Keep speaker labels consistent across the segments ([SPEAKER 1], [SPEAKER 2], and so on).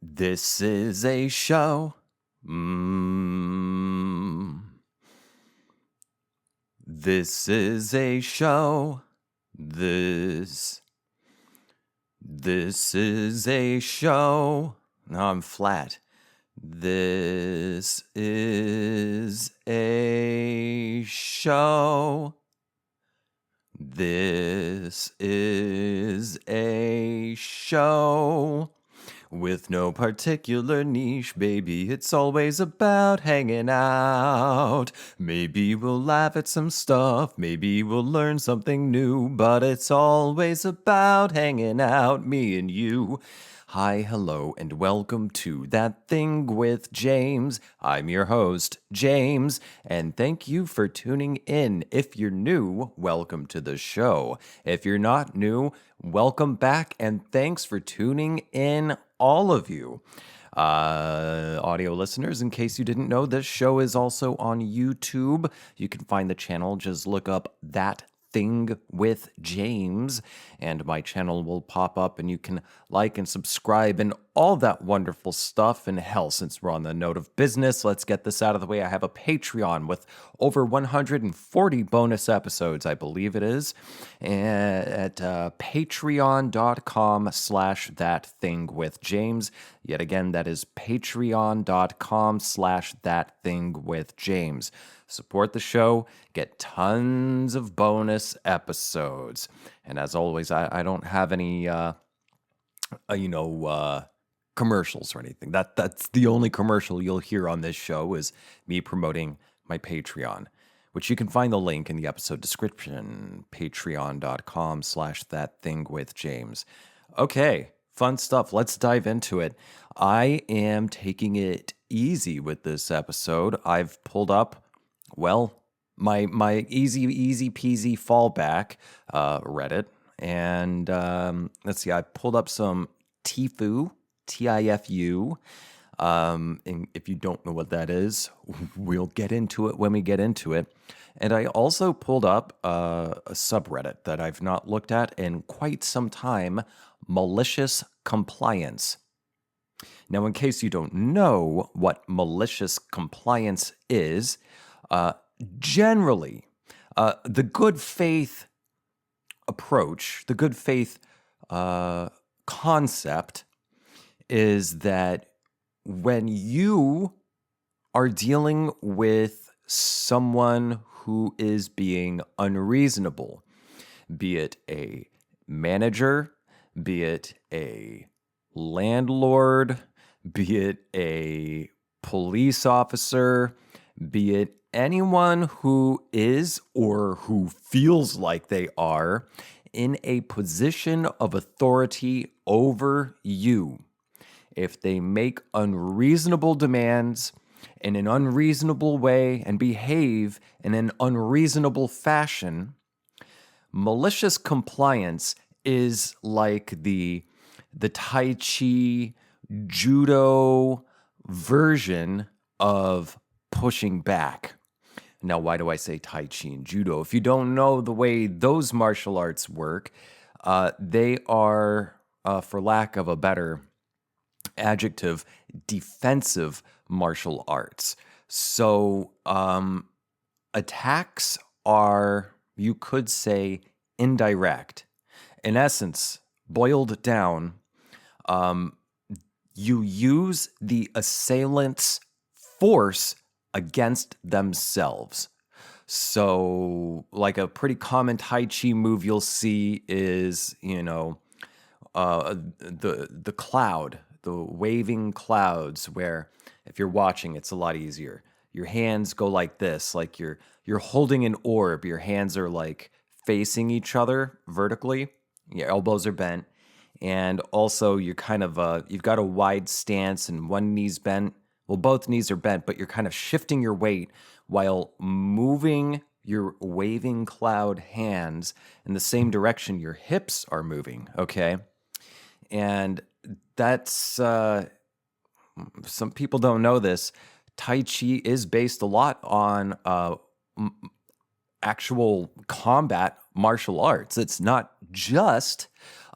[SPEAKER 1] This is a show. This is a show. This is a show. No, I'm flat. This is a show. This is a show. With no particular niche, baby, it's always about hanging out. Maybe we'll laugh at some stuff, maybe we'll learn something new, but it's always about hanging out, me and you. Hi, hello, and welcome to That Thing with James. I'm your host, James, and thank you for tuning in. If you're new, welcome to the show. If you're not new, welcome back, and thanks for tuning in, all of you. Audio listeners, in case you didn't know, this show is also on YouTube. You can find the channel, just look up That Thing with James, and my channel will pop up and you can like and subscribe and all that wonderful stuff. And hell, since we're on the note of business, let's get this out of the way. I have a Patreon with over 140 bonus episodes, I believe it is, at patreon.com/thatthingwithjames. Yet again, that is patreon.com/thatthingwithjames. Support the show, get tons of bonus episodes. And as always, I don't have any, commercials or anything. That's the only commercial you'll hear on this show is me promoting my Patreon, which you can find the link in the episode description, patreon.com/thatthingwithjames. Okay, fun stuff. Let's dive into it. I am taking it easy with this episode. I've pulled up my easy peasy fallback, Reddit, and let's see, I pulled up some TIFU, Tifu. And if you don't know what that is, we'll get into it when we get into it. And I also pulled up a subreddit that I've not looked at in quite some time, Malicious Compliance. Now, in case you don't know what malicious compliance is, generally, the good faith approach, the good faith concept is that when you are dealing with someone who is being unreasonable, be it a manager, be it a landlord, be it a police officer, be it anyone who is or who feels like they are in a position of authority over you, if they make unreasonable demands in an unreasonable way and behave in an unreasonable fashion, malicious compliance is like the Tai Chi judo version of pushing back. Now, why do I say Tai Chi and judo? If you don't know the way those martial arts work, they are, for lack of a better adjective, defensive martial arts. So attacks are, you could say, indirect. In essence, boiled down, you use the assailant's force against themselves. So, like a pretty common Tai Chi move you'll see is, the cloud, the waving clouds, where if you're watching, it's a lot easier. Your hands go like this, like you're holding an orb. Your hands are like facing each other vertically. Your elbows are bent, and also you're kind of you've got a wide stance and one knee's bent. Well, both knees are bent, but you're kind of shifting your weight while moving your waving cloud hands in the same direction your hips are moving, okay? And that's, some people don't know this, Tai Chi is based a lot on actual combat martial arts. It's not just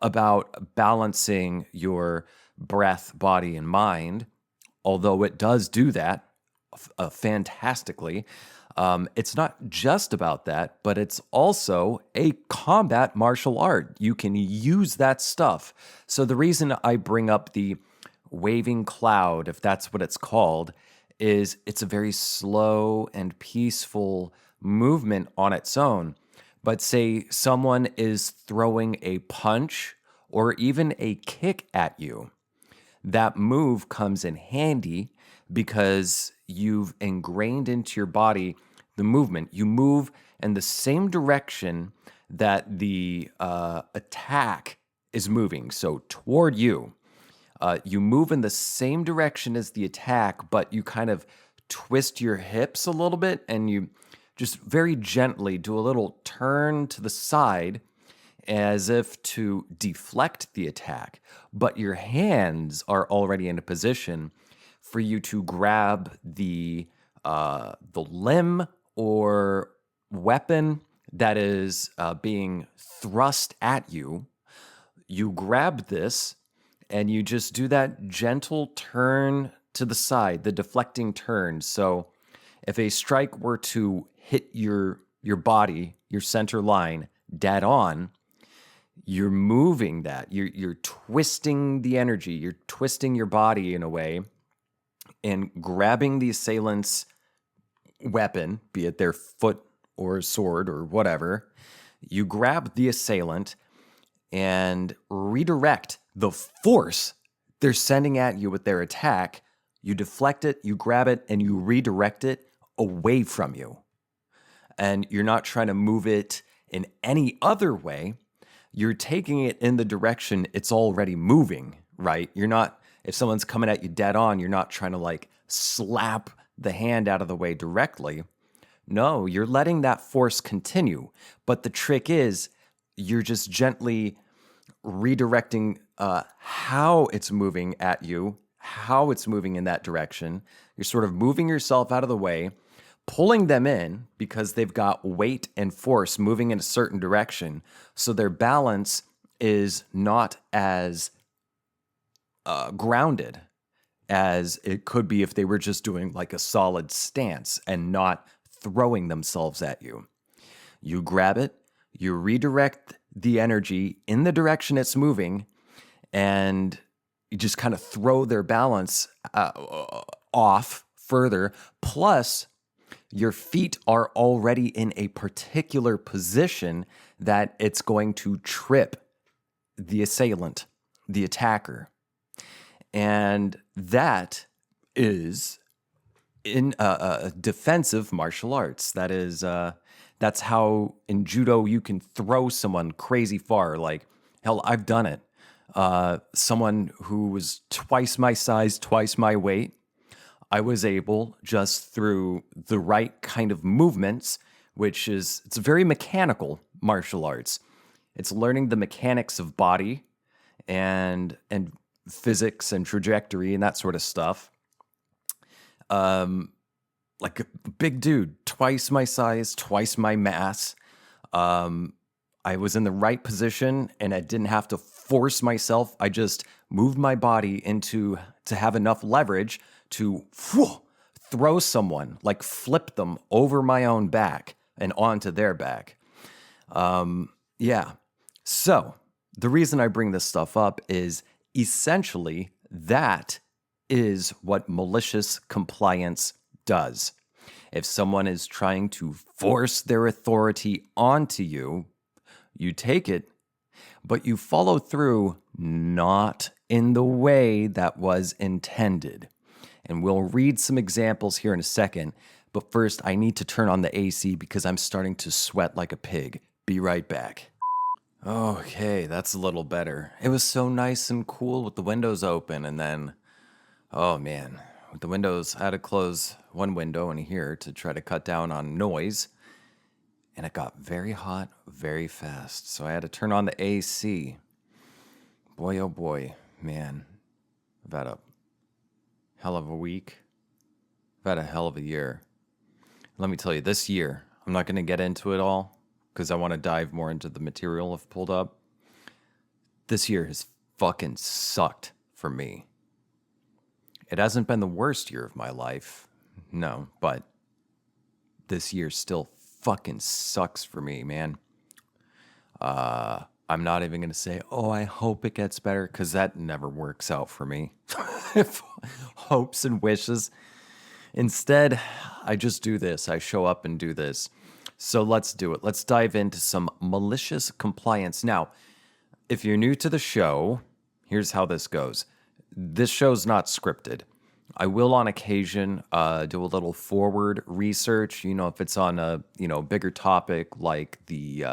[SPEAKER 1] about balancing your breath, body, and mind, although it does do that fantastically. It's not just about that, but it's also a combat martial art. You can use that stuff. So the reason I bring up the waving cloud, if that's what it's called, is it's a very slow and peaceful movement on its own. But say someone is throwing a punch or even a kick at you, that move comes in handy because you've ingrained into your body the movement. You move in the same direction that the attack is moving, so toward you. You move in the same direction as the attack, but you kind of twist your hips a little bit and you just very gently do a little turn to the side as if to deflect the attack. But your hands are already in a position for you to grab the limb or weapon that is being thrust at you. You grab this and you just do that gentle turn to the side, the deflecting turn. So if a strike were to hit your body, your center line, dead on, you're moving that. You're twisting the energy. You're twisting your body in a way and grabbing the assailant's weapon, be it their foot or sword or whatever. You grab the assailant and redirect the force they're sending at you with their attack. You deflect it, you grab it, and you redirect it away from you. And you're not trying to move it in any other way. You're taking it in the direction it's already moving, right? You're not, if someone's coming at you dead on, you're not trying to like slap the hand out of the way directly. No, you're letting that force continue. But the trick is you're just gently redirecting how it's moving at you, how it's moving in that direction. You're sort of moving yourself out of the way, pulling them in because they've got weight and force moving in a certain direction. So their balance is not as grounded as it could be if they were just doing like a solid stance and not throwing themselves at you. You grab it, you redirect the energy in the direction it's moving, and you just kind of throw their balance off further. Plus, your feet are already in a particular position that it's going to trip the assailant, the attacker. And that is in defensive martial arts. That is, that's how in judo you can throw someone crazy far. Like, hell, I've done it. Someone who was twice my size, twice my weight, I was able, just through the right kind of movements, which is, it's very mechanical martial arts. It's learning the mechanics of body and physics and trajectory and that sort of stuff. Like a big dude, twice my size, twice my mass. I was in the right position and I didn't have to force myself. I just moved my body to have enough leverage to throw someone, like flip them over my own back and onto their back. Yeah. So the reason I bring this stuff up is essentially that is what malicious compliance does. If someone is trying to force their authority onto you, you take it, but you follow through not in the way that was intended. And we'll read some examples here in a second, but first I need to turn on the AC because I'm starting to sweat like a pig. Be right back. Okay, that's a little better. It was so nice and cool with the windows open, and then, oh man, with the windows, I had to close one window in here to try to cut down on noise, and it got very hot very fast, so I had to turn on the AC. Boy, oh boy, man, I've had a hell of a week. I've had a hell of a year. Let me tell you, this year, I'm not going to get into it all because I want to dive more into the material I've pulled up. This year has fucking sucked for for me. It hasn't been the worst year of my life, no, but this year still fucking sucks for me, man. I'm not even going to say, oh, I hope it gets better, because that never works out for me. Hopes and wishes. Instead, I just do this. I show up and do this. So let's do it. Let's dive into some malicious compliance. Now, if you're new to the show, here's how this goes. This show's not scripted. I will on occasion do a little forward research, if it's on a, bigger topic like the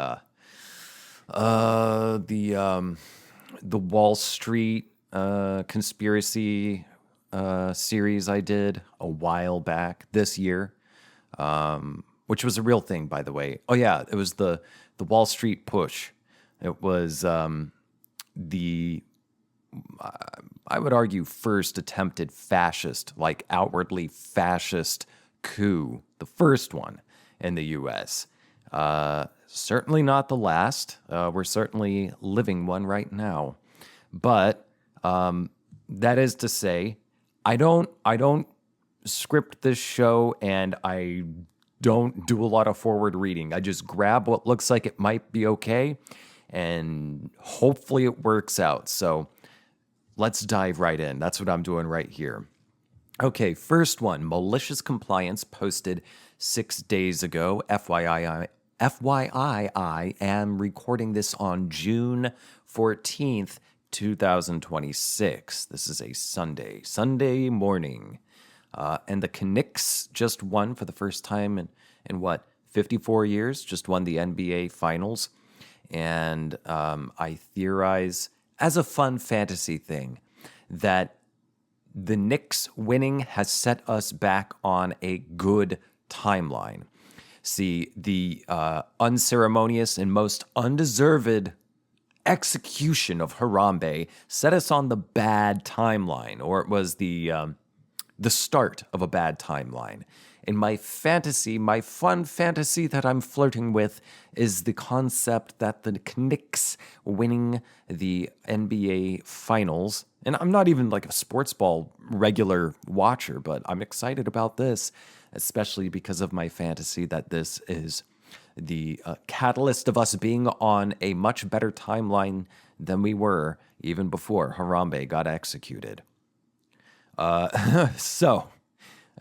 [SPEAKER 1] Wall Street conspiracy series I did a while back this year, which was a real thing, by the way. Oh yeah, it was the Wall Street push. It was the I would argue first attempted fascist, like outwardly fascist coup, the first one in the U.S. Certainly not the last. We're certainly living one right now. But that is to say, I don't script this show, and I don't do a lot of forward reading. I just grab what looks like it might be okay, and hopefully it works out. So let's dive right in. That's what I'm doing right here. Okay, first one, malicious compliance posted 6 days ago. FYI, I am recording this on June 14th, 2026. This is a Sunday morning. And the Knicks just won for the first time in 54 years, just won the NBA Finals. And I theorize, as a fun fantasy thing, that the Knicks winning has set us back on a good timeline. See, the unceremonious and most undeserved execution of Harambe set us on the bad timeline, or it was the start of a bad timeline. In my fantasy, my fun fantasy that I'm flirting with is the concept that the Knicks winning the NBA Finals, and I'm not even like a sports ball regular watcher, but I'm excited about this, especially because of my fantasy that this is the catalyst of us being on a much better timeline than we were even before Harambe got executed.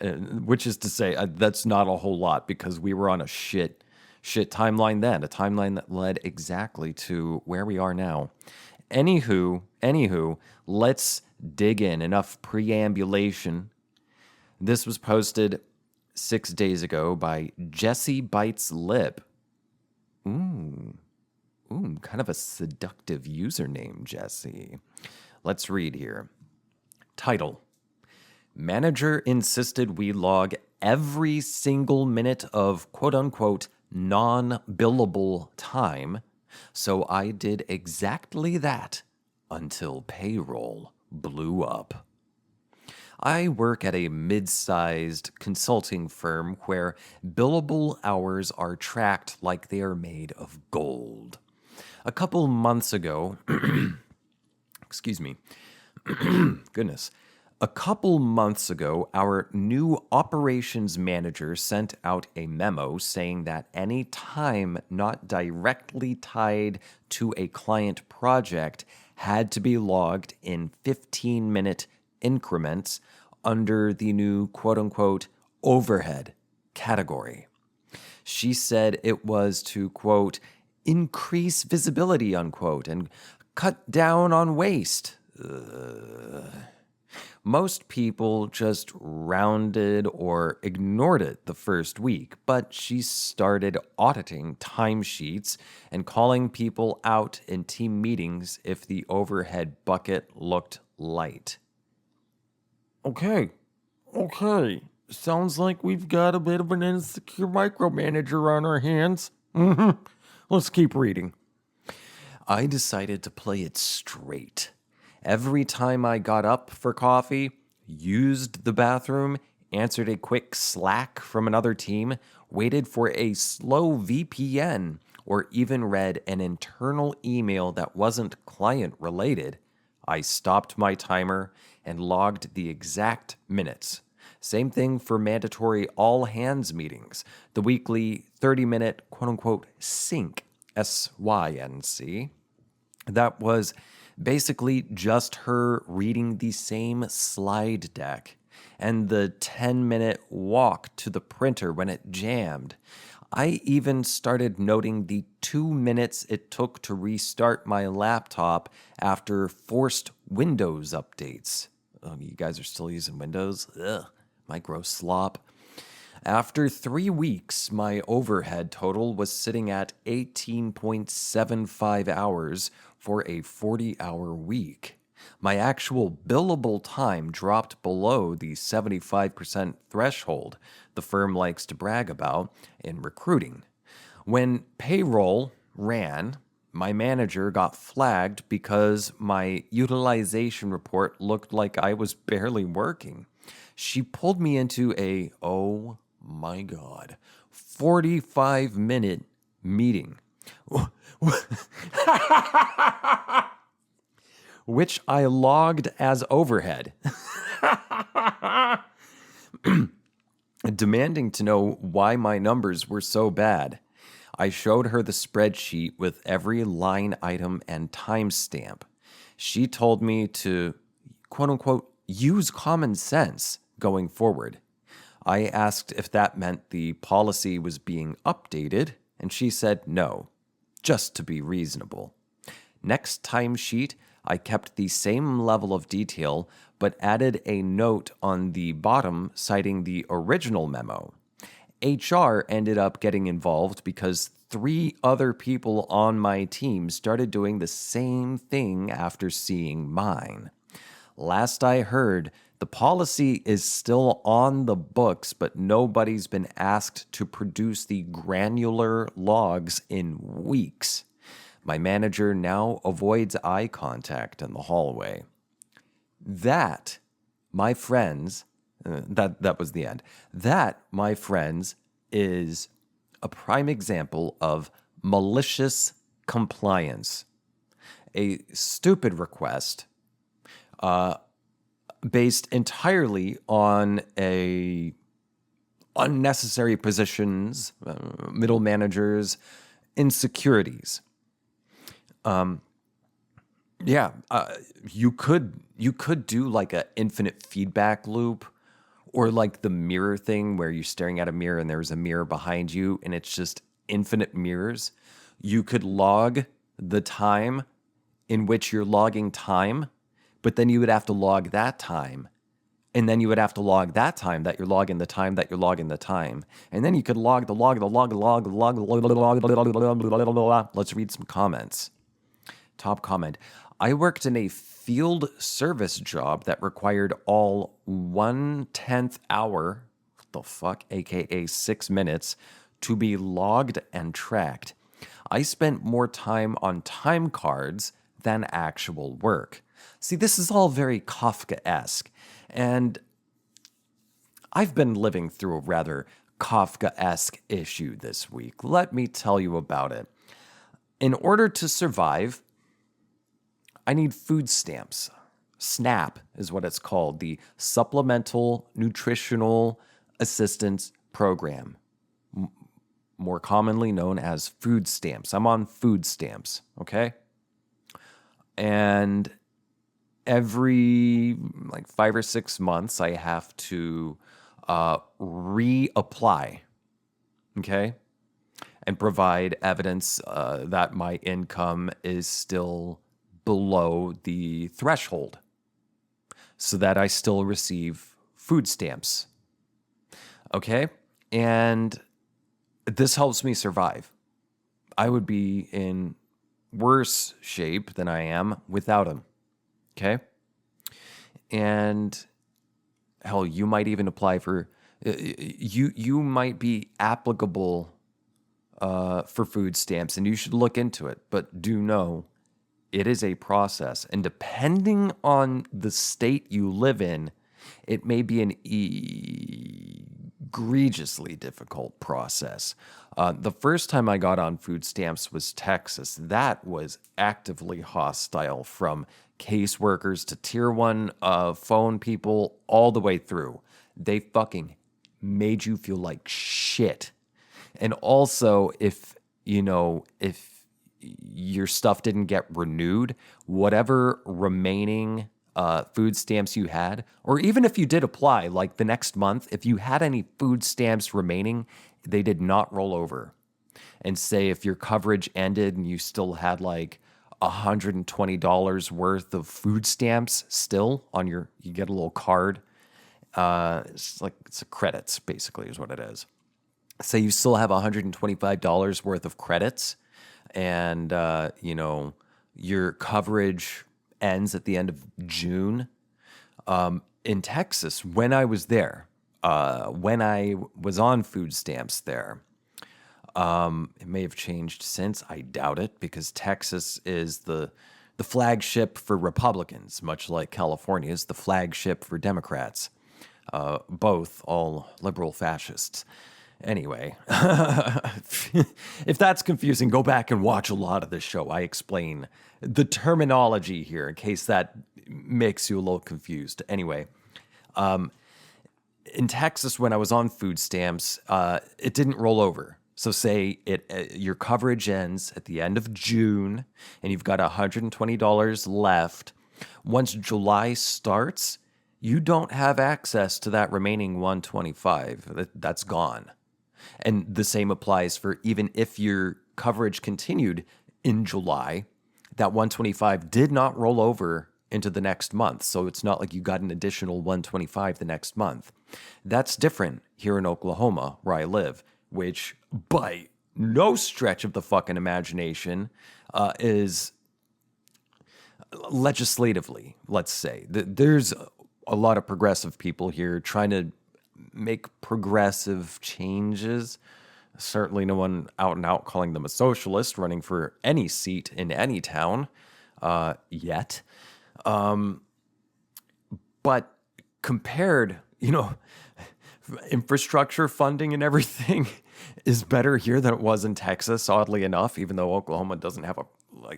[SPEAKER 1] Which is to say, that's not a whole lot, because we were on a shit timeline then, a timeline that led exactly to where we are now. Anywho, let's dig in. Enough preambulation. This was posted 6 days ago by Jesse Bites Lip. Ooh, kind of a seductive username, Jesse. Let's read here. Title: Manager insisted we log every single minute of quote-unquote non-billable time, so I did exactly that until payroll blew up. I work at a mid-sized consulting firm where billable hours are tracked like they are made of gold. A couple months ago, excuse me, goodness. A couple months ago, our new operations manager sent out a memo saying that any time not directly tied to a client project had to be logged in 15-minute increments under the new quote-unquote overhead category. She said it was to, quote, increase visibility, unquote, and cut down on waste. Most people just rounded or ignored it the first week, but she started auditing timesheets and calling people out in team meetings if the overhead bucket looked light. Okay. Sounds like we've got a bit of an insecure micromanager on our hands. Let's keep reading. I decided to play it straight. Every time I got up for coffee, used the bathroom, answered a quick Slack from another team, waited for a slow VPN, or even read an internal email that wasn't client-related, I stopped my timer and logged the exact minutes. Same thing for mandatory all hands meetings, the weekly 30-minute quote unquote sync, SYNC. That was basically just her reading the same slide deck and the 10-minute walk to the printer when it jammed. I even started noting the 2 minutes it took to restart my laptop after forced Windows updates. Oh, you guys are still using Windows? Ugh, micro slop. After 3 weeks, my overhead total was sitting at 18.75 hours for a 40-hour week. My actual billable time dropped below the 75% threshold the firm likes to brag about in recruiting. When payroll ran, my manager got flagged because my utilization report looked like I was barely working. She pulled me into a, oh my God, 45-minute meeting, which I logged as overhead, demanding to know why my numbers were so bad. I showed her the spreadsheet with every line item and timestamp. She told me to, quote unquote, use common sense going forward. I asked if that meant the policy was being updated, and she said no, just to be reasonable. Next timesheet, I kept the same level of detail, but added a note on the bottom citing the original memo. HR ended up getting involved because 3 other people on my team started doing the same thing after seeing mine. Last I heard, the policy is still on the books, but nobody's been asked to produce the granular logs in weeks. My manager now avoids eye contact in the hallway. That, my friends, that was the end. That, my friends, is a prime example of malicious compliance. A stupid request based entirely on a unnecessary positions, middle managers, insecurities. You could do like an infinite feedback loop, or like the mirror thing where you're staring at a mirror and there's a mirror behind you and it's just infinite mirrors. You could log the time in which you're logging time, but then you would have to log that time. And then you would have to log that time that you're logging the time that you're logging the time. And then you could log the log. Let's read some comments. Top comment. I worked in a field service job that required all 1/10 hour, aka 6 minutes, to be logged and tracked. I spent more time on time cards than actual work. See, this is all very Kafka-esque, and I've been living through a rather Kafka-esque issue this week. Let me tell you about it. In order to survive, I need food stamps. SNAP is what it's called, the Supplemental Nutritional Assistance Program, more commonly known as food stamps. I'm on food stamps, okay? And every 5 or 6 months, I have to reapply, okay? And provide evidence that my income is still below the threshold so that I still receive food stamps. Okay? And this helps me survive. I would be in worse shape than I am without them. Okay? And hell, you might even apply for, you might be applicable for food stamps, and you should look into it. But do know, it is a process, and depending on the state you live in, it may be an egregiously difficult process. The first time I got on food stamps was Texas. That was actively hostile, from caseworkers to tier one phone people all the way through. They fucking made you feel like shit. And also, if your stuff didn't get renewed, whatever remaining food stamps you had, or even if you did apply, like the next month, if you had any food stamps remaining, they did not roll over. And say if your coverage ended and you still had like $120 worth of food stamps still on you get a little card. It's a credits, basically, is what it is. Say you still have $125 worth of credits, and your coverage ends at the end of June. In Texas, when I was there, when I was on food stamps there, it may have changed since. I doubt it, because Texas is the flagship for Republicans, much like California is the flagship for Democrats. Both all liberal fascists. Anyway, if that's confusing, go back and watch a lot of this show. I explain the terminology here in case that makes you a little confused. Anyway, in Texas, when I was on food stamps, it didn't roll over. So say your coverage ends at the end of June and you've got $120 left. Once July starts, you don't have access to that remaining $125. That's gone. And the same applies for even if your coverage continued in July, that $125 did not roll over into the next month. So it's not like you got an additional $125 the next month. That's different here in Oklahoma, where I live, which by no stretch of the fucking imagination is legislatively, let's say. There's a lot of progressive people here trying to make progressive changes. Certainly no one out and out calling them a socialist running for any seat in any town yet. But compared, infrastructure funding and everything is better here than it was in Texas, oddly enough, even though Oklahoma doesn't have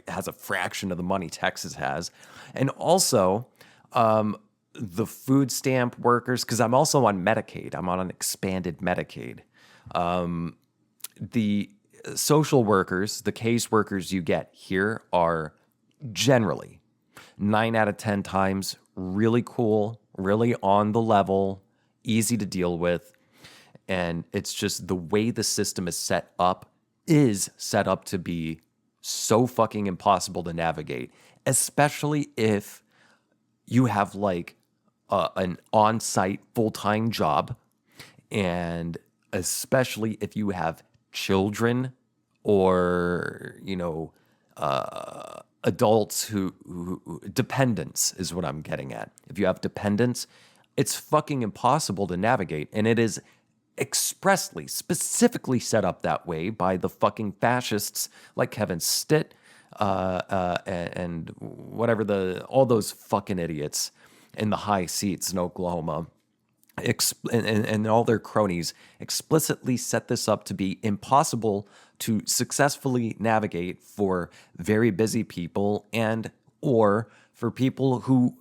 [SPEAKER 1] has a fraction of the money Texas has. And also, the food stamp workers, because I'm also on Medicaid. I'm on an expanded Medicaid. The social workers, the case workers you get here are generally 9 out of 10 times really cool, really on the level, easy to deal with. And it's just the way the system is set up to be so fucking impossible to navigate, especially if you have like an on-site full-time job, and especially if you have children or adults who dependents is what I'm getting at. If you have dependents, it's fucking impossible to navigate, and it is specifically set up that way by the fucking fascists like Kevin Stitt and whatever all those fucking idiots in the high seats in Oklahoma, and all their cronies explicitly set this up to be impossible to successfully navigate for very busy people or for people who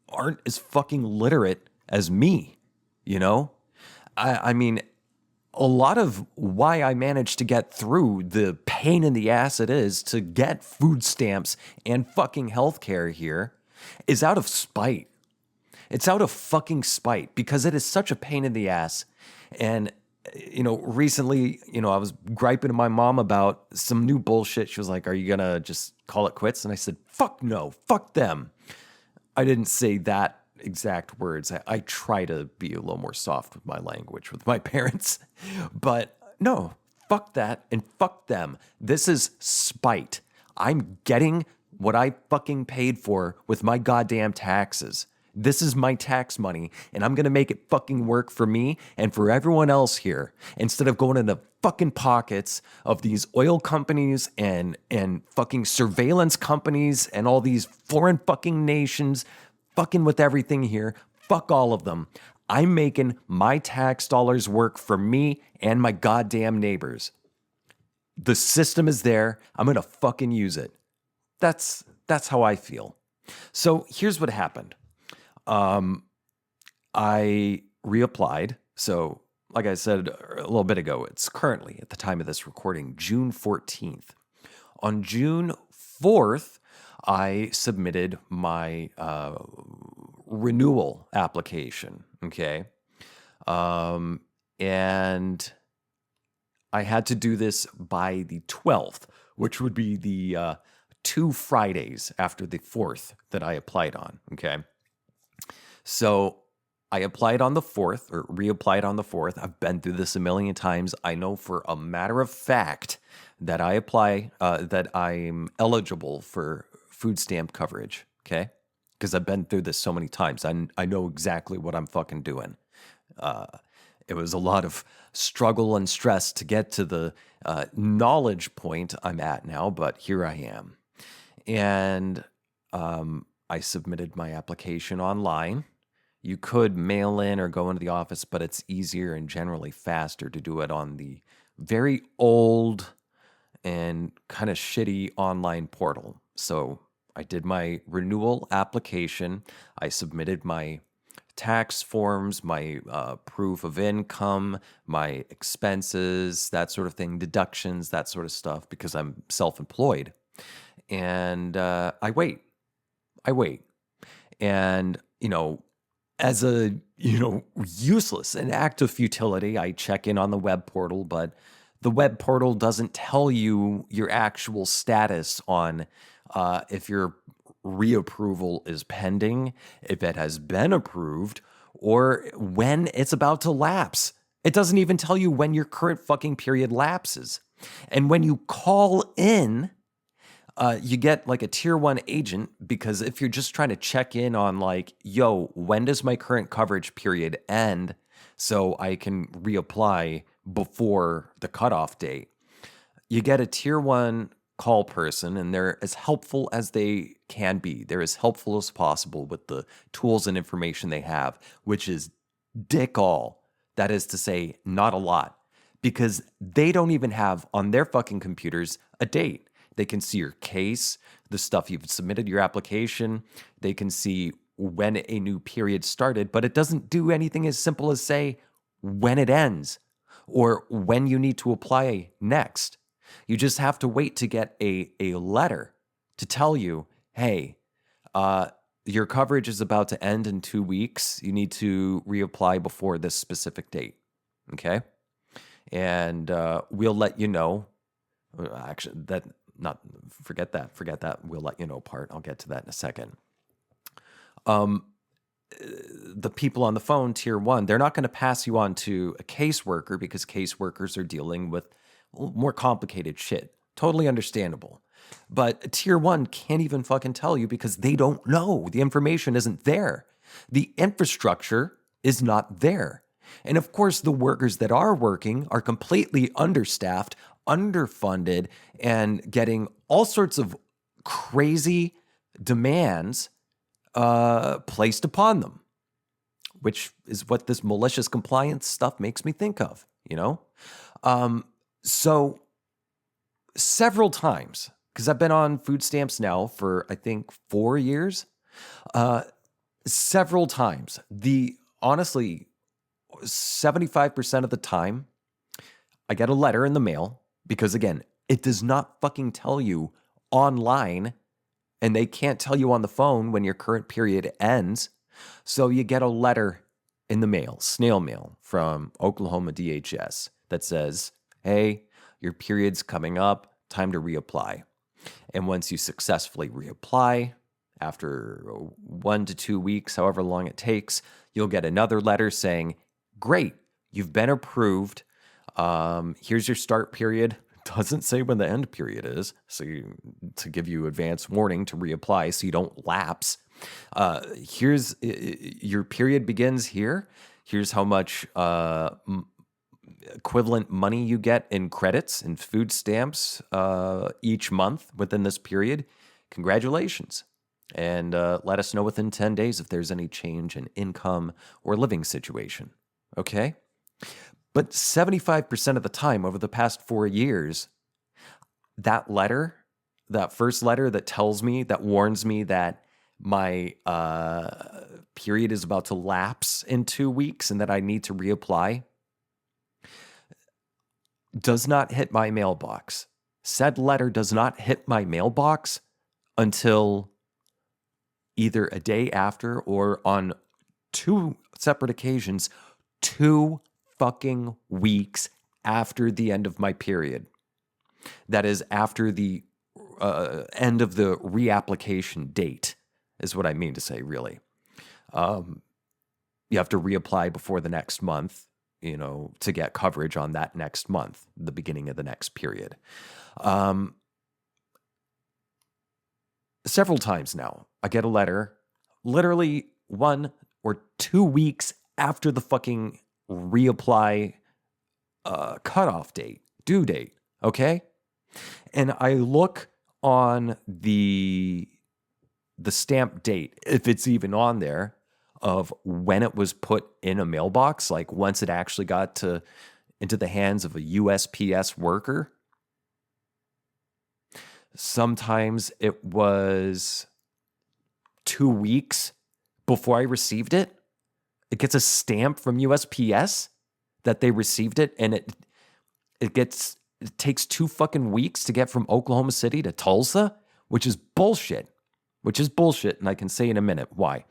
[SPEAKER 1] aren't as fucking literate as me, I mean, a lot of why I managed to get through the pain in the ass it is to get food stamps and fucking healthcare here is out of spite. It's out of fucking spite, because it is such a pain in the ass. And, recently, I was griping to my mom about some new bullshit. She was like, "Are you going to just call it quits?" And I said, "Fuck no, fuck them." I didn't say that exact words. I try to be a little more soft with my language with my parents, but no, fuck that and fuck them. This is spite. I'm getting what I fucking paid for with my goddamn taxes. This is my tax money, and I'm going to make it fucking work for me and for everyone else here, instead of going in the fucking pockets of these oil companies and fucking surveillance companies and all these foreign fucking nations fucking with everything here. Fuck all of them. I'm making my tax dollars work for me and my goddamn neighbors. The system is there. I'm going to fucking use it. That's how I feel. So here's what happened. I reapplied. So, like I said a little bit ago, it's currently, at the time of this recording, June 14th. On June 4th, I submitted my renewal application. Okay. And I had to do this by the 12th, which would be the 2 Fridays after the 4th that I applied on. Okay. So I applied on the 4th, or reapplied on the 4th. I've been through this a million times. I know for a matter of fact that that I'm eligible for food stamp coverage. Okay. Because I've been through this so many times. I know exactly what I'm fucking doing. It was a lot of struggle and stress to get to the knowledge point I'm at now, but here I am. And I submitted my application online. You could mail in or go into the office, but it's easier and generally faster to do it on the very old and kind of shitty online portal. So I did my renewal application. I submitted my tax forms, my proof of income, my expenses, that sort of thing, deductions, that sort of stuff, because I'm self-employed. And I wait. And, as a, useless, an act of futility, I check in on the web portal, but the web portal doesn't tell you your actual status on if your reapproval is pending, if it has been approved, or when it's about to lapse. It doesn't even tell you when your current fucking period lapses. And when you call in, you get like a tier 1 agent, because if you're just trying to check in on like, yo, when does my current coverage period end so I can reapply before the cutoff date, you get a tier 1 call person, and they're as helpful as they can be. They're as helpful as possible with the tools and information they have, which is dick all. That is to say, not a lot, because they don't even have on their fucking computers a date. They can see your case, the stuff you've submitted, your application. They can see when a new period started, but it doesn't do anything as simple as say when it ends or when you need to apply next. You just have to wait to get a letter to tell you, hey, your coverage is about to end in 2 weeks. You need to reapply before this specific date. Okay? And we'll let you know. Actually, forget that. We'll let you know part. I'll get to that in a second. The people on the phone, tier 1, they're not going to pass you on to a caseworker, because caseworkers are dealing with more complicated shit. Totally understandable. But tier 1 can't even fucking tell you, because they don't know. The information isn't there. The infrastructure is not there. And of course, the workers that are working are completely understaffed, underfunded, and getting all sorts of crazy demands placed upon them, which is what this malicious compliance stuff makes me think of, So several times, because I've been on food stamps now for, I think, 4 years, several times, honestly, 75% of the time, I get a letter in the mail, because again, it does not fucking tell you online, and they can't tell you on the phone when your current period ends. So you get a letter in the mail, snail mail, from Oklahoma DHS that says, hey, your period's coming up, time to reapply. And once you successfully reapply, after 1 to 2 weeks, however long it takes, you'll get another letter saying, great, you've been approved. Here's your start period. Doesn't say when the end period is, so to give you advance warning to reapply so you don't lapse. Here's your period begins here. Here's how much equivalent money you get in credits and food stamps each month within this period. Congratulations. and let us know within 10 days if there's any change in income or living situation. Okay? But 75% of the time over the past 4 years, that letter, that first letter that tells me, that warns me that my period is about to lapse in 2 weeks and that I need to reapply, does not hit my mailbox. Said letter does not hit my mailbox until either a day after or on 2 separate occasions, 2 fucking weeks after the end of my period. That is after the end of the reapplication date, is what I mean to say, really. You have to reapply before the next month, to get coverage on that next month, the beginning of the next period. Several times now, I get a letter literally 1 or 2 weeks after the fucking reapply cutoff date, due date, okay? And I look on the stamp date, if it's even on there, of when it was put in a mailbox, like once it actually got into the hands of a USPS worker. Sometimes it was 2 weeks before I received it. It gets a stamp from USPS that they received it, and it takes 2 fucking weeks to get from Oklahoma City to Tulsa, which is bullshit. And I can say in a minute why.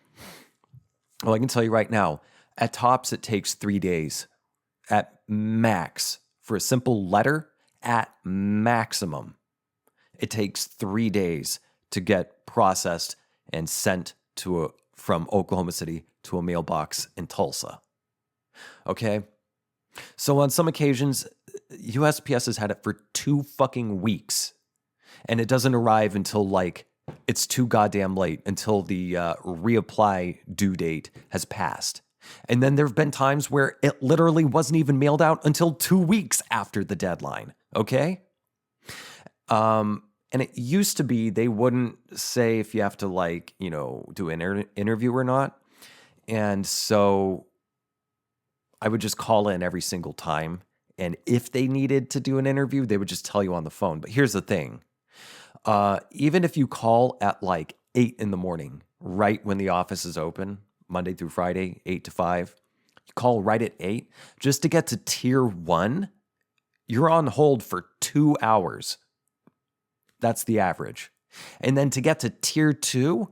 [SPEAKER 1] Well, I can tell you right now, at tops, it takes 3 days at max. For a simple letter, at maximum, it takes 3 days to get processed and sent from Oklahoma City to a mailbox in Tulsa. Okay? So on some occasions, USPS has had it for 2 fucking weeks, and it doesn't arrive until it's too goddamn late, until the reapply due date has passed. And then there have been times where it literally wasn't even mailed out until 2 weeks after the deadline, okay? And it used to be they wouldn't say if you have to do an interview or not. And so I would just call in every single time. And if they needed to do an interview, they would just tell you on the phone. But here's the thing. Even if you call at 8 in the morning, right when the office is open, Monday through Friday, 8 to 5, you call right at 8, just to get to tier 1, you're on hold for 2 hours. That's the average. And then to get to tier 2,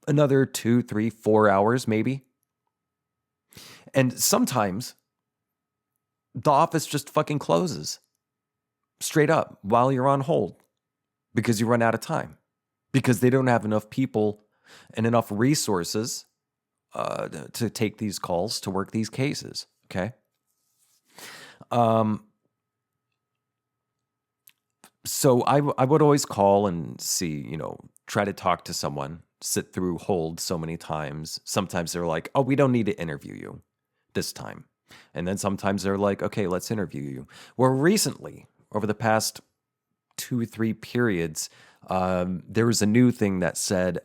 [SPEAKER 1] another 2, 3, 4 hours maybe. And sometimes the office just fucking closes straight up while you're on hold because you run out of time, because they don't have enough people and enough resources to take these calls, to work these cases, okay? So I would always call and see, try to talk to someone, sit through hold so many times. Sometimes they're like, oh, we don't need to interview you this time. And then sometimes they're like, okay, let's interview you. Well, recently, over the past 2 or 3 periods, there was a new thing that said,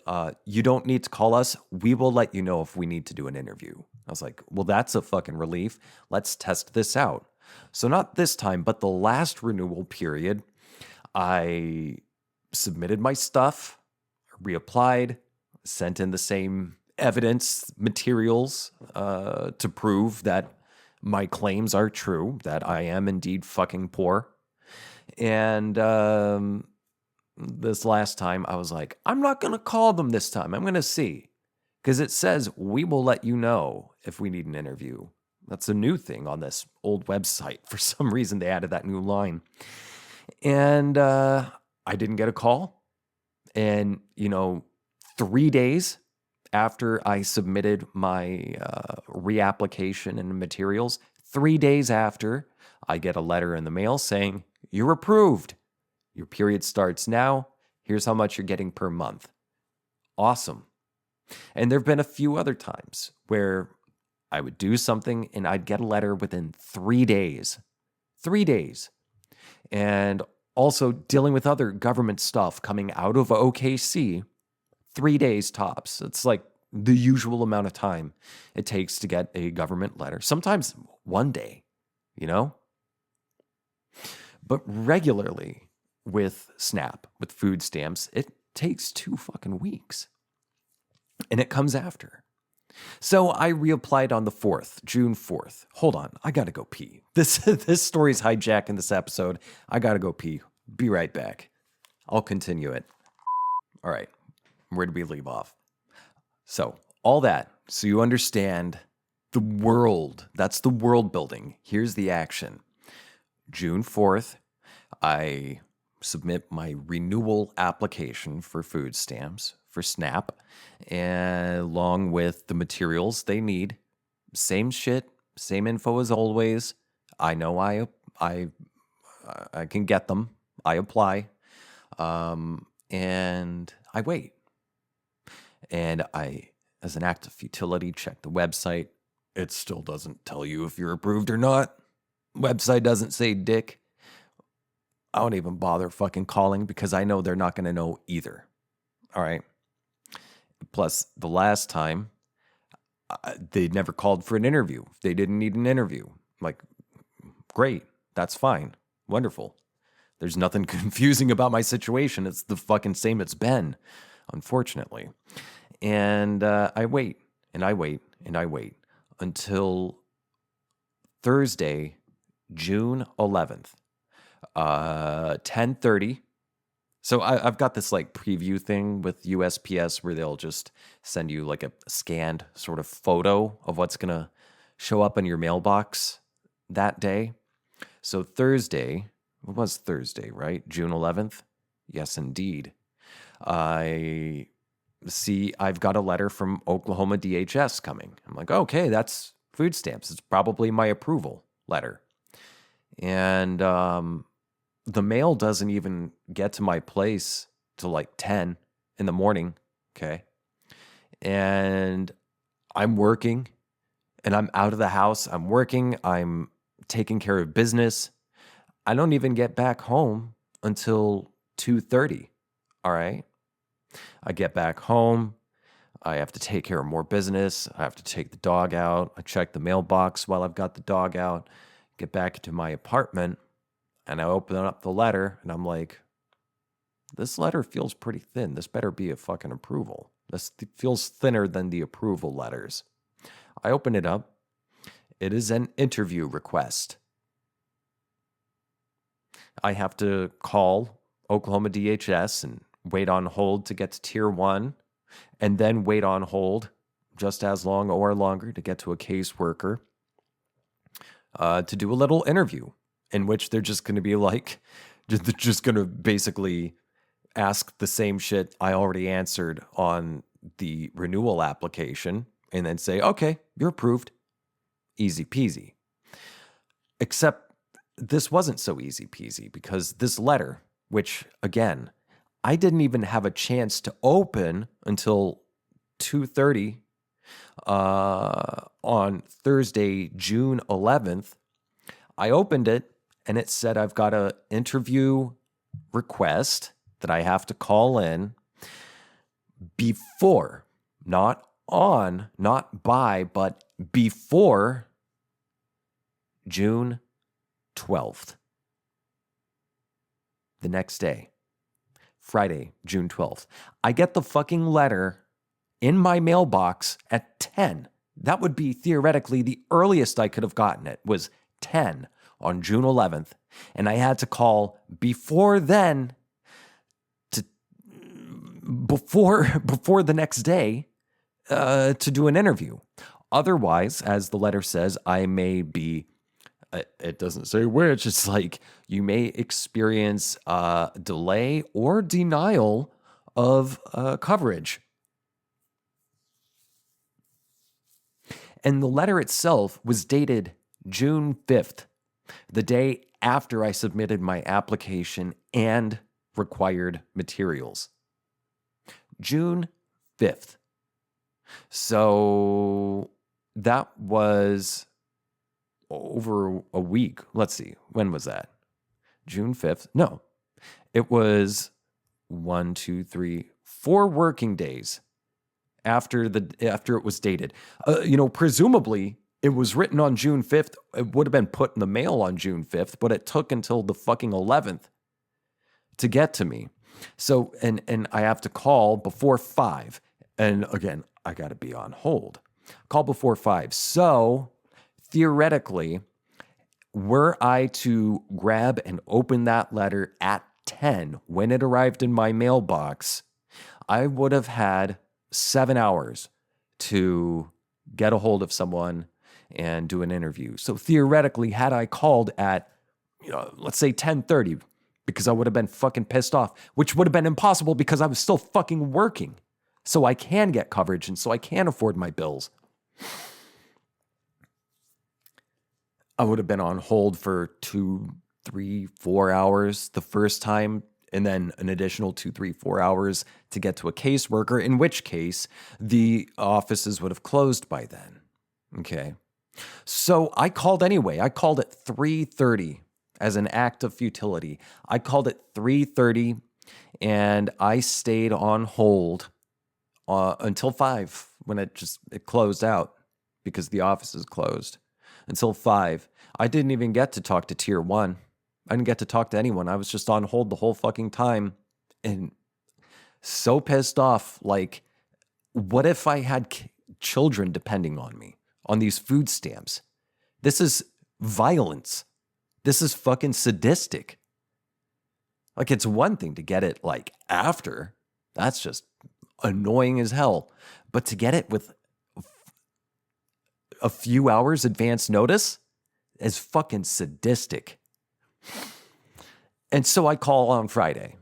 [SPEAKER 1] you don't need to call us. We will let you know if we need to do an interview. I was like, well, that's a fucking relief. Let's test this out. So not this time, but the last renewal period, I submitted my stuff, reapplied, sent in the same evidence materials to prove that my claims are true, that I am indeed fucking poor. And this last time, I was like, I'm not going to call them this time. I'm going to see. Because it says, we will let you know if we need an interview. That's a new thing on this old website. For some reason, they added that new line. And I didn't get a call. And, 3 days after I submitted my reapplication and materials, 3 days after, I get a letter in the mail saying, you're approved. Your period starts now. Here's how much you're getting per month. Awesome. And there have been a few other times where I would do something and I'd get a letter within 3 days. 3 days. And also dealing with other government stuff coming out of OKC, 3 days tops. It's like the usual amount of time it takes to get a government letter. Sometimes 1 day, you know? But regularly with SNAP, with food stamps, it takes 2 fucking weeks. And it comes after. So I reapplied on the 4th, June 4th. Hold on, I gotta go pee. This story's hijacking this episode. I gotta go pee. Be right back. I'll continue it. All right, where did we leave off? So, all that, so you understand the world. That's the world building. Here's the action. June 4th, I submit my renewal application for food stamps for SNAP, and along with the materials they need. Same shit, same info as always. I know I can get them. I apply, and I wait. And I, as an act of futility, check the website. It still doesn't tell you if you're approved or not. Website doesn't say dick. I don't even bother fucking calling because I know they're not going to know either. All right. Plus, the last time, they never called for an interview. They didn't need an interview. Like, great. That's fine. Wonderful. There's nothing confusing about my situation. It's the fucking same it's been, unfortunately. And I wait, and I wait, and I wait until Thursday, June 11th, 10:30. So I've got this like preview thing with USPS where they'll just send you like a scanned sort of photo of what's going to show up in your mailbox that day. So Thursday, it was Thursday, right? June 11th? Yes, indeed. I see I've got a letter from Oklahoma DHS coming. I'm like, okay, that's food stamps. It's probably my approval letter. And the mail doesn't even get to my place till like 10 in the morning, okay? And I'm working, and I'm out of the house. I'm working. I'm taking care of business. I don't even get back home until 2:30, all right? I get back home. I have to take care of more business. I have to take the dog out. I check the mailbox while I've got the dog out, get back to my apartment, and I open up the letter, and I'm like, this letter feels pretty thin. This better be a fucking approval. This feels thinner than the approval letters. I open it up. It is an interview request. I have to call Oklahoma DHS and wait on hold to get to Tier 1, and then wait on hold just as long or longer to get to a caseworker to do a little interview in which they're just going to be like, they're just going to basically ask the same shit I already answered on the renewal application and then say, okay, you're approved. Easy peasy. Except this wasn't so easy peasy because this letter, which again, I didn't even have a chance to open until 2:30 on Thursday, June 11th. I opened it and it said I've got an interview request that I have to call in before, not on, not by, but before June 12th. The next day, Friday, June 12th. I get the fucking letter in my mailbox at 10. That would be theoretically the earliest I could have gotten it was 10 on June 11th. And I had to call before then before the next day to do an interview. Otherwise, as the letter says, I may be, it doesn't say which, it's like you may experience delay or denial of coverage. And the letter itself was dated June 5th, the day after I submitted my application and required materials. June 5th. So that was over a week. Let's see. When was that? June 5th? No. It was 1, 2, 3, 4 working days after it was dated. Presumably it was written on June 5th. It would have been put in the mail on June 5th, but it took until the fucking 11th to get to me. So, and I have to call before 5. And again, I got to be on hold. Call before 5. So, theoretically, were I to grab and open that letter at 10 when it arrived in my mailbox, I would have had 7 hours to get a hold of someone and do an interview. So theoretically, had I called at, let's say 10:30, because I would have been fucking pissed off, which would have been impossible because I was still fucking working. So I can get coverage and so I can afford my bills. I would have been on hold for 2, 3, 4 hours the first time, and then an additional 2, 3, 4 hours to get to a caseworker, in which case the offices would have closed by then. Okay. So I called anyway. I called at 3:30 as an act of futility. I called at 3:30 and I stayed on hold until 5 when it closed out because the offices closed. Until 5. I didn't even get to talk to Tier 1. I didn't get to talk to anyone. I was just on hold the whole fucking time and so pissed off. Like, what if I had children depending on me on these food stamps? This is violence. This is fucking sadistic. Like, it's one thing to get it like after. That's just annoying as hell. But to get it with a few hours advance notice is fucking sadistic. And so I call on Friday,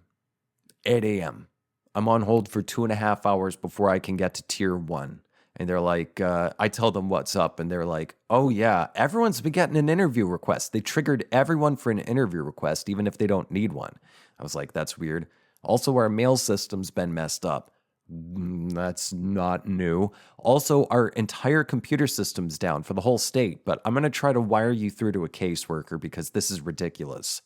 [SPEAKER 1] 8 a.m. I'm on hold for 2.5 hours before I can get to Tier 1. And they're like, I tell them what's up. And they're like, oh yeah, everyone's been getting an interview request. They triggered everyone for an interview request, even if they don't need one. I was like, that's weird. Also, our mail system's been messed up. That's not new. Also, our entire computer system's down for the whole state, but I'm going to try to wire you through to a caseworker because this is ridiculous.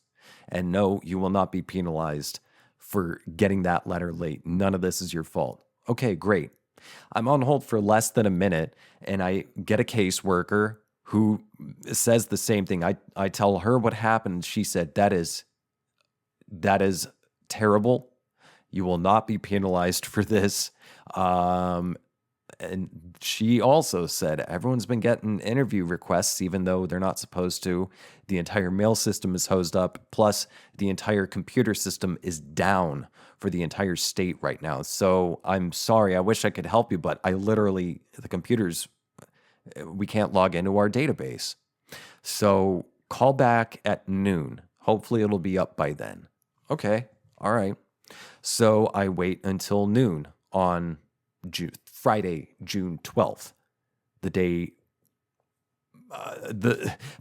[SPEAKER 1] And no, you will not be penalized for getting that letter late. None of this is your fault. Okay, great. I'm on hold for less than a minute and I get a caseworker who says the same thing. I tell her what happened. She said, that is terrible. You will not be penalized for this. And she also said, everyone's been getting interview requests, even though they're not supposed to. The entire mail system is hosed up. Plus, the entire computer system is down for the entire state right now. So I'm sorry. I wish I could help you, but the computers, we can't log into our database. So call back at noon. Hopefully it'll be up by then. Okay. All right. So I wait until noon on Friday, June 12th, the day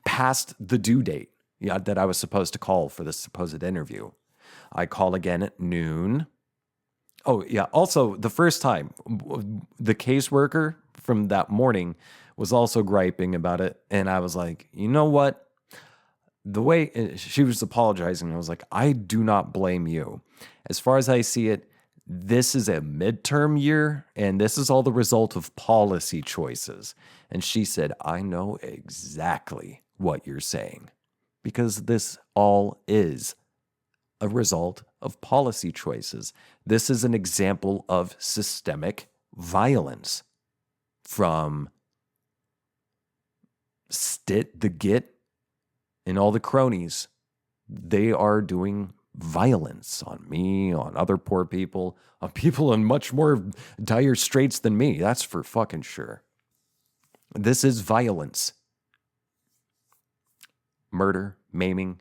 [SPEAKER 1] past the due date that I was supposed to call for this supposed interview. I call again at noon. Oh, yeah. Also, the first time, the caseworker from that morning was also griping about it. And I was like, you know what? The way she was apologizing, I was like, I do not blame you. As far as I see it, this is a midterm year, and this is all the result of policy choices. And she said, I know exactly what you're saying, because this all is a result of policy choices. This is an example of systemic violence from Stit the Git and all the cronies. They are doing violence on me, on other poor people, on people in much more dire straits than me. That's for fucking sure. This is violence. Murder, maiming.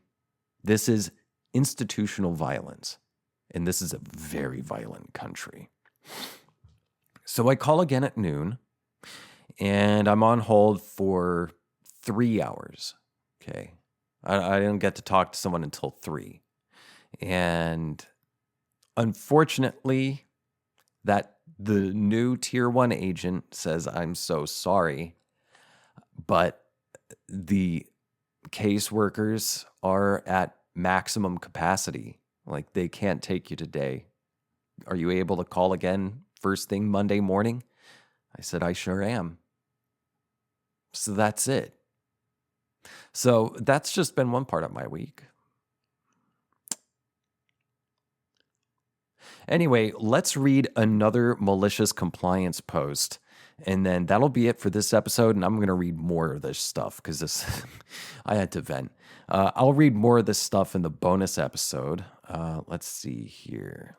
[SPEAKER 1] This is institutional violence. And this is a very violent country. So I call again at noon, and I'm on hold for 3 hours. Okay. I didn't get to talk to someone until 3. And unfortunately, that the new Tier 1 agent says, I'm so sorry, but the caseworkers are at maximum capacity. Like, they can't take you today. Are you able to call again first thing Monday morning? I said, I sure am. So that's it. So that's just been one part of my week. Anyway, let's read another malicious compliance post. And then that'll be it for this episode. And I'm going to read more of this stuff because this, I had to vent. I'll read more of this stuff in the bonus episode. Let's see here.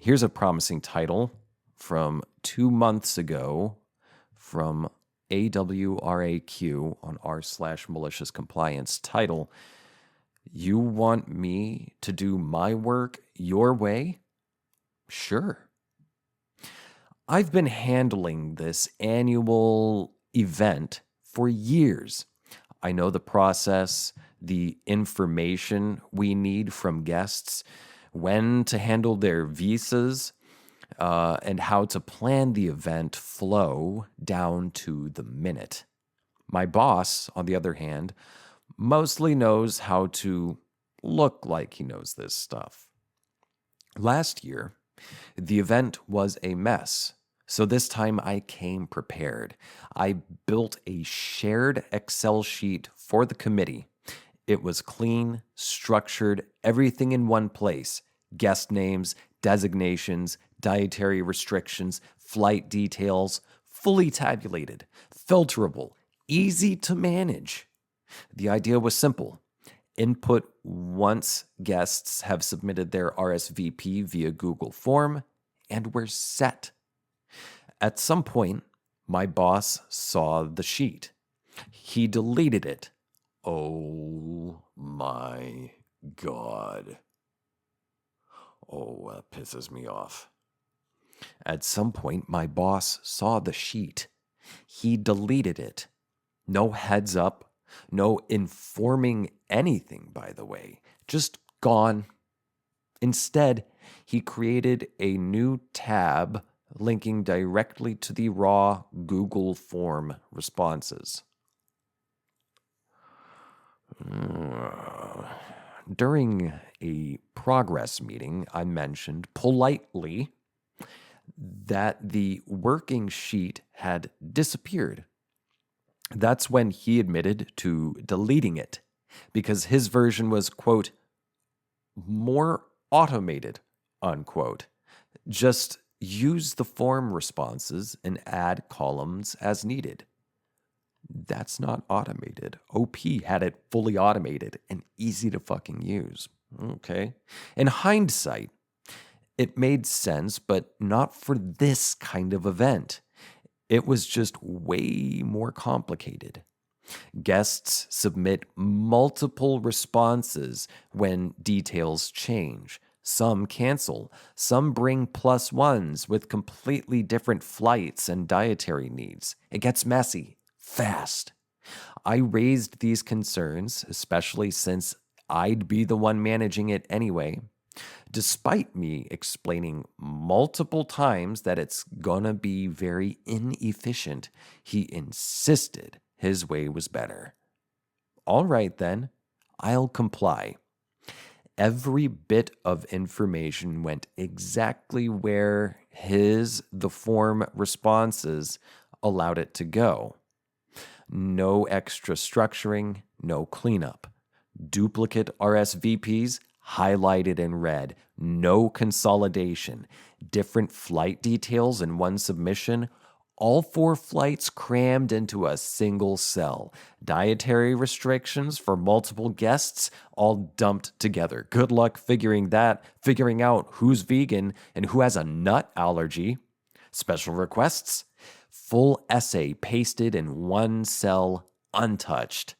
[SPEAKER 1] Here's a promising title from 2 months ago from AWRAQ on r/malicious compliance. Title: You want me to do my work your way? Sure. I've been handling this annual event for years. I know the process, the information we need from guests, when to handle their visas, and how to plan the event flow down to the minute. My boss, on the other hand, mostly knows how to look like he knows this stuff. Last year, the event was a mess, so this time I came prepared. I built a shared Excel sheet for the committee. It was clean, structured, everything in one place: guest names, designations, dietary restrictions, flight details, fully tabulated, filterable, easy to manage. The idea was simple: input once guests have submitted their RSVP via Google form, and we're set. At some point, my boss saw the sheet. He deleted it. Oh my God. Oh, that pisses me off. At some point, my boss saw the sheet. He deleted it. No heads up. No informing anything, by the way. Just gone. Instead, he created a new tab linking directly to the raw Google form responses. During a progress meeting, I mentioned politely that the working sheet had disappeared. That's when he admitted to deleting it because his version was, quote, more automated, unquote. Just use the form responses and add columns as needed. That's not automated. OP had it fully automated and easy to fucking use. Okay. In hindsight, it made sense, but not for this kind of event. It was just way more complicated. Guests submit multiple responses when details change. Some cancel. Some bring +1s with completely different flights and dietary needs. It gets messy, fast. I raised these concerns, especially since I'd be the one managing it anyway. Despite me explaining multiple times that it's gonna be very inefficient, he insisted his way was better. All right then, I'll comply. Every bit of information went exactly where the form responses allowed it to go. No extra structuring, no cleanup. Duplicate RSVPs highlighted in red. No consolidation. Different flight details in one submission. All 4 flights crammed into a single cell. Dietary restrictions for multiple guests all dumped together. Good luck figuring out who's vegan and who has a nut allergy. Special requests. Full essay pasted in one cell, untouched.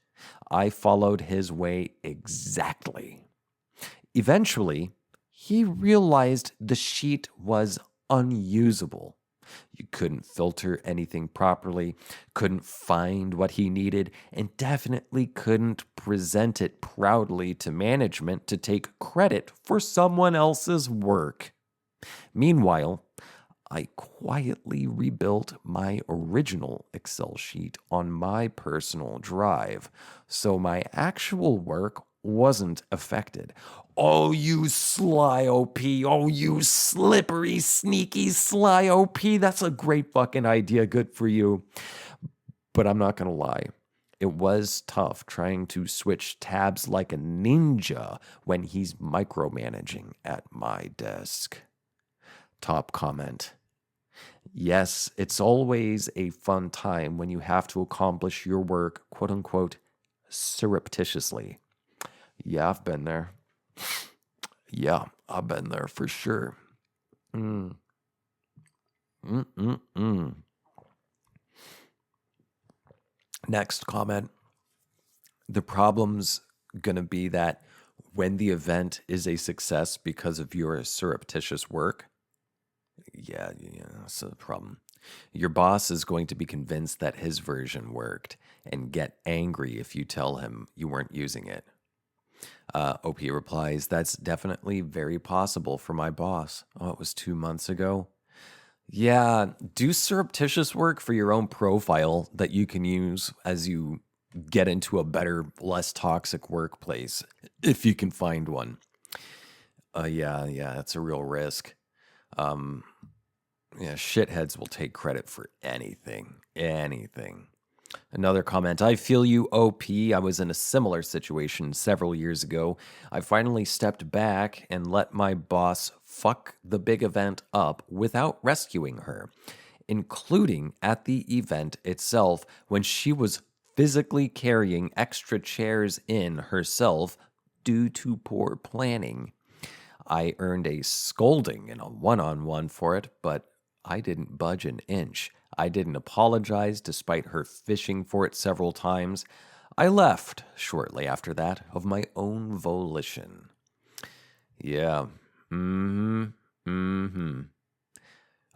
[SPEAKER 1] I followed his way exactly. Eventually, he realized the sheet was unusable. You couldn't filter anything properly, couldn't find what he needed, and definitely couldn't present it proudly to management to take credit for someone else's work. Meanwhile, I quietly rebuilt my original Excel sheet on my personal drive, so my actual work wasn't affected. Oh, you sly OP. Oh, you slippery, sneaky, sly OP. That's a great fucking idea. Good for you. But I'm not going to lie. It was tough trying to switch tabs like a ninja when he's micromanaging at my desk. Top comment. Yes, it's always a fun time when you have to accomplish your work, quote unquote, surreptitiously. Yeah, I've been there. Yeah, I've been there for sure. Next comment. The problem's going to be that when the event is a success because of your surreptitious work, yeah, that's the problem. Your boss is going to be convinced that his version worked and get angry if you tell him you weren't using it. OP replies, that's definitely very possible for my boss. Oh, it was 2 months ago. Yeah, do surreptitious work for your own profile that you can use as you get into a better, less toxic workplace, if you can find one. Yeah, that's a real risk. Yeah, shitheads will take credit for anything. Another comment. I feel you, OP. I was in a similar situation several years ago. I finally stepped back and let my boss fuck the big event up without rescuing her, including at the event itself when she was physically carrying extra chairs in herself due to poor planning. I earned a scolding in a one-on-one for it, but I didn't budge an inch. I didn't apologize despite her fishing for it several times. I left shortly after that of my own volition. Yeah. Someone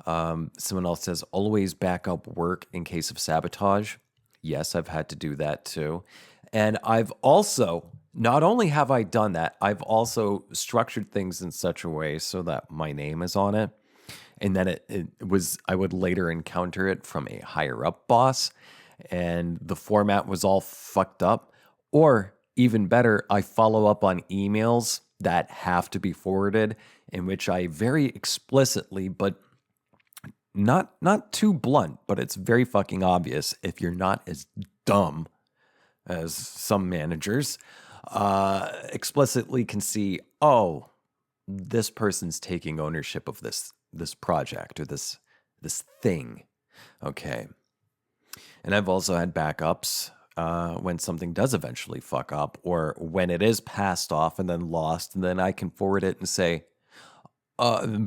[SPEAKER 1] else says, always back up work in case of sabotage. Yes, I've had to do that too. And I've also, not only have I done that, I've also structured things in such a way so that my name is on it. And then I would later encounter it from a higher up boss, and the format was all fucked up. Or even better, I follow up on emails that have to be forwarded, in which I very explicitly, but not too blunt, but it's very fucking obvious if you're not as dumb as some managers, explicitly can see, oh, this person's taking ownership of this project or this thing. Okay. And I've also had backups when something does eventually fuck up, or when it is passed off and then lost, and then I can forward it and say,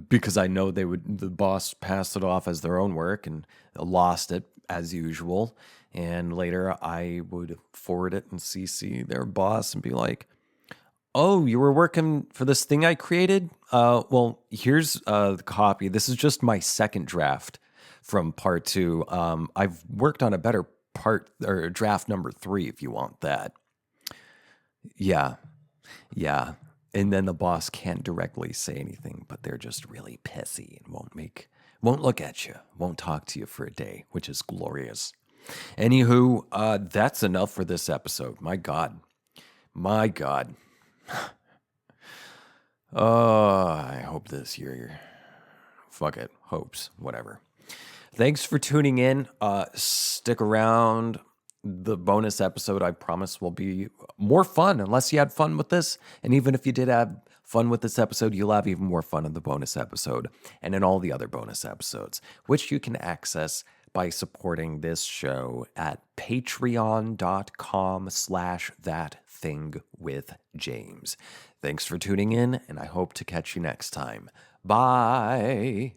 [SPEAKER 1] because I know the boss passed it off as their own work and lost it as usual. And later I would forward it and CC their boss and be like, oh, you were working for this thing I created? Well, here's the copy. This is just my second draft from part 2. I've worked on a better part, or draft number 3, if you want that. Yeah. And then the boss can't directly say anything, but they're just really pissy and won't look at you, won't talk to you for a day, which is glorious. Anywho, that's enough for this episode. My God. Oh, I hope this year, fuck it, hopes, whatever. Thanks for tuning in. Stick around. The bonus episode, I promise, will be more fun, unless you had fun with this. And even if you did have fun with this episode, you'll have even more fun in the bonus episode and in all the other bonus episodes, which you can access by supporting this show at patreon.com/ThatThingWithJames. Thanks for tuning in, and I hope to catch you next time. Bye.